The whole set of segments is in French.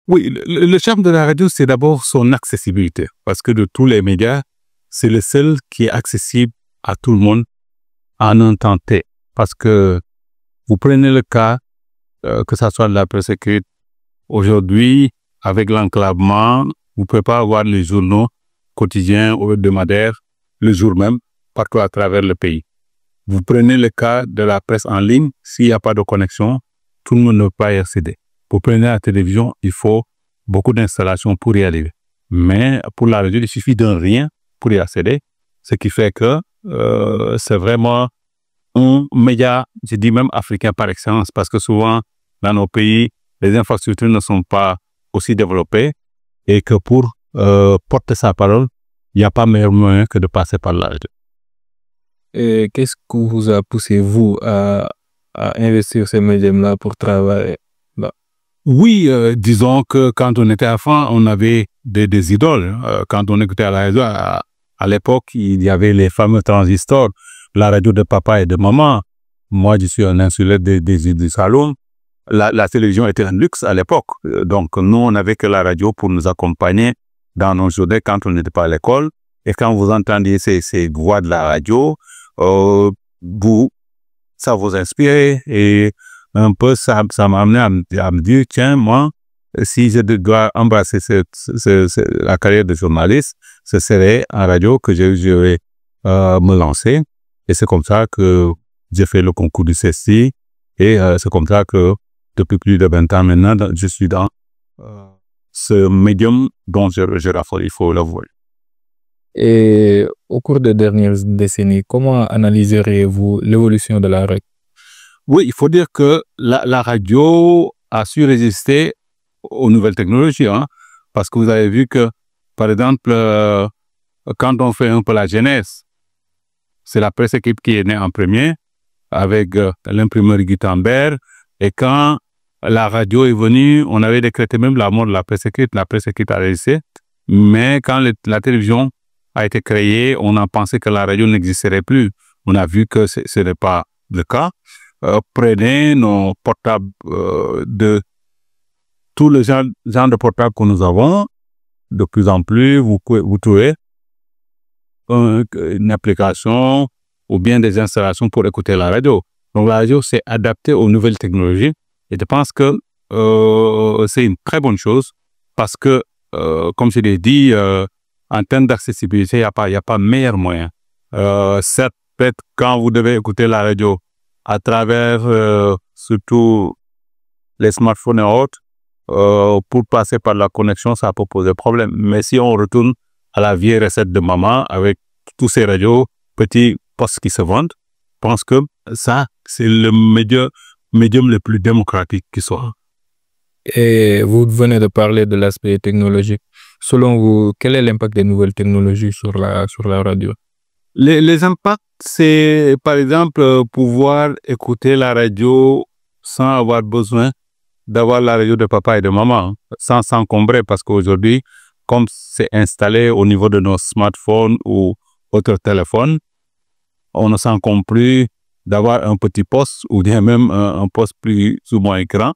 Oui, le charme de la radio, c'est d'abord son accessibilité. Parce que de tous les médias, c'est le seul qui est accessible à tout le monde en un temps T. Parce que vous prenez le cas, que ça soit de la presse écrite, aujourd'hui, avec l'enclavement, vous ne pouvez pas avoir les journaux quotidiens ou hebdomadaires le jour même, partout à travers le pays. Vous prenez le cas de la presse en ligne, s'il n'y a pas de connexion, tout le monde ne peut pas y accéder. Vous prenez la télévision, il faut beaucoup d'installations pour y arriver. Mais pour la radio, il suffit d'un rien pour y accéder, ce qui fait que c'est vraiment un média, je dis même africain par excellence, parce que souvent, dans nos pays, les infrastructures ne sont pas aussi développées et que pour porter sa parole, il n'y a pas meilleur moyen que de passer par la radio. Et qu'est-ce qui vous a poussé, vous, à investir ces médiums-là pour travailler là? Oui, disons que quand on était enfant, on avait des idoles. Quand on écoutait à la radio, à l'époque, il y avait les fameux transistors, la radio de papa et de maman. Moi, je suis un insulaire des îles du Saloum. La télévision était un luxe à l'époque. Donc, nous, on n'avait que la radio pour nous accompagner dans nos journées quand on n'était pas à l'école. Et quand vous entendiez ces voix de la radio, ça vous inspirait et un peu ça m'a amené à me dire, tiens, moi, si je dois embrasser la carrière de journaliste, ce serait en radio que je vais me lancer. Et c'est comme ça que j'ai fait le concours du CESTI et c'est comme ça que depuis plus de 20 ans maintenant, je suis dans ce médium dont je raffole, il faut l'avouer. Et au cours des dernières décennies, comment analyseriez-vous l'évolution de la radio? Oui, il faut dire que la radio a su résister aux nouvelles technologies, hein, parce que vous avez vu que, par exemple, quand on fait un peu la genèse, c'est la presse écrite qui est née en premier, avec l'imprimerie Gutenberg, et quand la radio est venue, on avait décrété même la mort de la presse écrite a résisté, mais quand la télévision a été créée, on a pensé que la radio n'existerait plus. On a vu que ce n'est pas le cas. Prenez nos portables de tous les genres de portables que nous avons, de plus en plus, vous trouvez une application ou bien des installations pour écouter la radio. Donc la radio s'est adaptée aux nouvelles technologies et je pense que c'est une très bonne chose parce que, comme je l'ai dit, en termes d'accessibilité, il n'y a pas meilleur moyen. Certes, peut-être quand vous devez écouter la radio à travers surtout les smartphones et autres, pour passer par la connexion, ça peut poser problème. Mais si on retourne à la vieille recette de maman avec tous ces radios, petits postes qui se vendent, je pense que ça, c'est le médium le plus démocratique qui soit. Et vous venez de parler de l'aspect technologique. Selon vous, quel est l'impact des nouvelles technologies sur la radio? Les impacts, c'est par exemple pouvoir écouter la radio sans avoir besoin d'avoir la radio de papa et de maman, sans s'encombrer, parce qu'aujourd'hui, comme c'est installé au niveau de nos smartphones ou autres téléphones, on ne s'encombre plus d'avoir un petit poste ou bien même un poste plus ou moins grand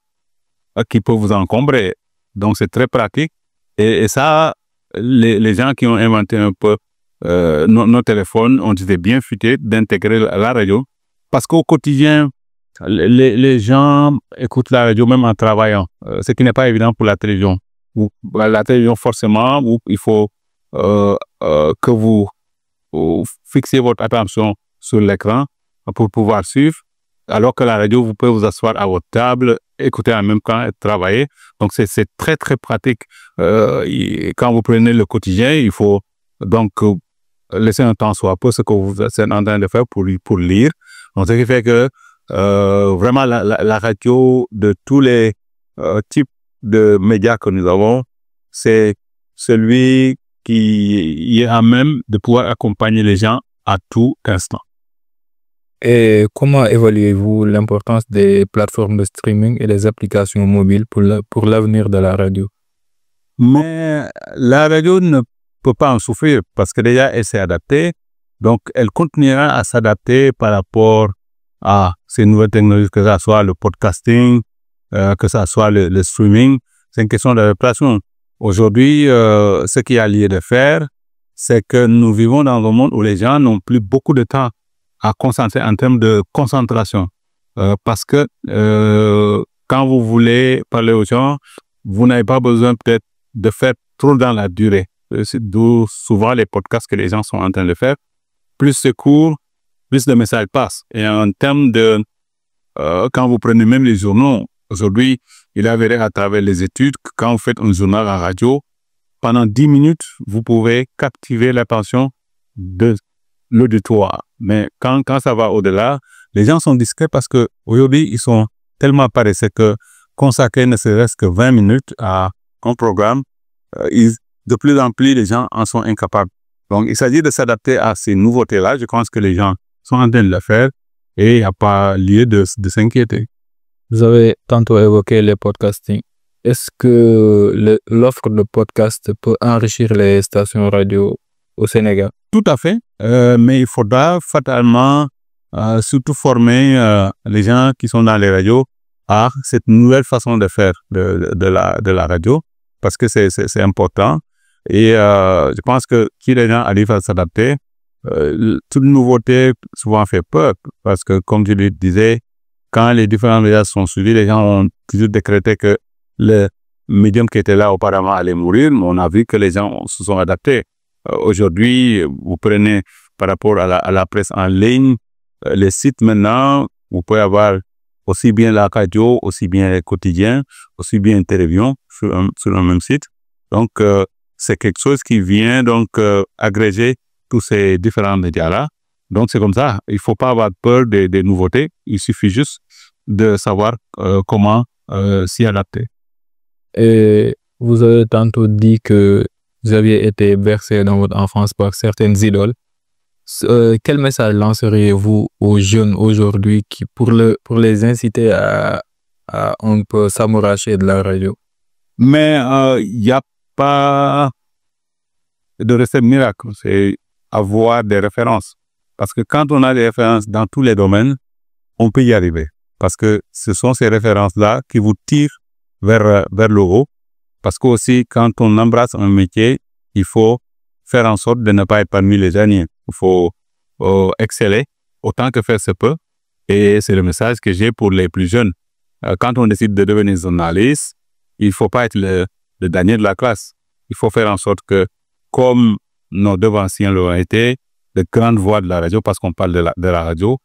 qui peut vous encombrer. Donc, c'est très pratique. Et ça, les gens qui ont inventé un peu nos téléphones ont été bien futés d'intégrer la radio. Parce qu'au quotidien, les gens écoutent la radio même en travaillant, ce qui n'est pas évident pour la télévision. La télévision, forcément, il faut que vous fixiez votre attention sur l'écran pour pouvoir suivre. Alors que la radio, vous pouvez vous asseoir à votre table, écouter en même temps et travailler. Donc, c'est très, très pratique. Quand vous prenez le quotidien, il faut donc laisser un temps soit peu ce que vous êtes en train de faire pour lire. Donc, ce qui fait que vraiment la radio de tous les types de médias que nous avons, c'est celui qui est à même de pouvoir accompagner les gens à tout instant. Et comment évaluez-vous l'importance des plateformes de streaming et des applications mobiles pour l'avenir de la radio? Mais la radio ne peut pas en souffrir parce que déjà elle s'est adaptée. Donc elle continuera à s'adapter par rapport à ces nouvelles technologies, que ce soit le podcasting, que ce soit le streaming. c'est une question d'adaptation. Aujourd'hui, ce qu'il y a lieu de faire, c'est que nous vivons dans un monde où les gens n'ont plus beaucoup de temps à concentrer en termes de concentration. Parce que quand vous voulez parler aux gens, vous n'avez pas besoin peut-être de faire trop dans la durée. C'est d'où souvent les podcasts que les gens sont en train de faire. Plus c'est court, plus de messages passent. Et en termes de... quand vous prenez même les journaux, aujourd'hui, il est avéré à travers les études que quand vous faites un journal en radio, pendant 10 minutes, vous pouvez captiver l'attention de l'auditoire. Mais quand ça va au-delà, les gens sont discrets parce qu'aujourd'hui, ils sont tellement paresseux que consacrer ne serait-ce que 20 minutes à un programme, de plus en plus, les gens en sont incapables. Donc, il s'agit de s'adapter à ces nouveautés-là. Je pense que les gens sont en train de le faire et il n'y a pas lieu de s'inquiéter. Vous avez tantôt évoqué le podcasting. Est-ce que l'offre de podcast peut enrichir les stations radio au Sénégal? Tout à fait, mais il faudra fatalement surtout former les gens qui sont dans les radios à cette nouvelle façon de faire de la radio, parce que c'est important. Et je pense que si les gens arrivent à s'adapter, toute nouveauté souvent fait peur, parce que comme je le disais, quand les différents médias sont suivis, les gens ont toujours décrété que le médium qui était là auparavant allait mourir, mais on a vu que les gens se sont adaptés. Aujourd'hui, vous prenez par rapport à la presse en ligne, les sites maintenant, vous pouvez avoir aussi bien la radio, aussi bien les quotidiens, aussi bien une télévision sur un même site. Donc, c'est quelque chose qui vient donc agréger tous ces différents médias-là. Donc, c'est comme ça. Il ne faut pas avoir peur des nouveautés. Il suffit juste de savoir comment s'y adapter. Et vous avez tantôt dit que vous aviez été bercé dans votre enfance par certaines idoles. Quel message lanceriez-vous aux jeunes aujourd'hui pour les inciter à un peu s'amouracher de la radio? Mais il n'y a pas de recette miracle. C'est avoir des références. Parce que quand on a des références dans tous les domaines, on peut y arriver. Parce que ce sont ces références-là qui vous tirent vers le haut. Parce que aussi, quand on embrasse un métier, il faut faire en sorte de ne pas être parmi les derniers. Il faut exceller autant que faire se peut. Et c'est le message que j'ai pour les plus jeunes. Quand on décide de devenir journaliste, il ne faut pas être le dernier de la classe. Il faut faire en sorte que, comme nos devanciens l'ont été, de grandes voix de la radio, parce qu'on parle de la radio,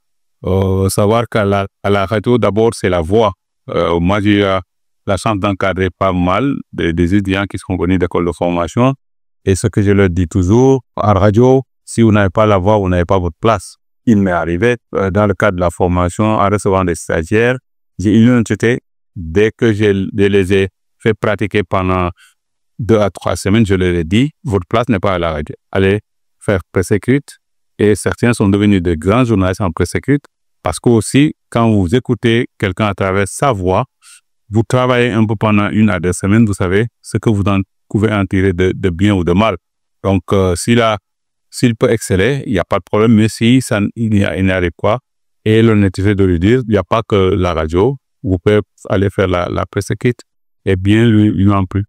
savoir qu'à la radio, d'abord, c'est la voix. Moi, j'ai eu la chance d'encadrer pas mal des étudiants qui sont venus d'école de formation. Et ce que je leur dis toujours, en radio, si vous n'avez pas la voix, vous n'avez pas votre place. Il m'est arrivé, dans le cadre de la formation, en recevant des stagiaires, j'ai eu une entité, dès que je les ai fait pratiquer pendant 2 à 3 semaines, je leur ai dit, votre place n'est pas à la radio. Allez faire presse écrite. Et certains sont devenus de grands journalistes en presse écrite, parce que aussi, quand vous écoutez quelqu'un à travers sa voix, vous travaillez un peu pendant 1 à 2 semaines, vous savez ce que vous pouvez en tirer de bien ou de mal. Donc, s'il peut exceller, il n'y a pas de problème, mais si il n'y arrive pas, et l'honnêteté de lui dire, il n'y a pas que la radio, vous pouvez aller faire la presse écrite, et bien lui en plus.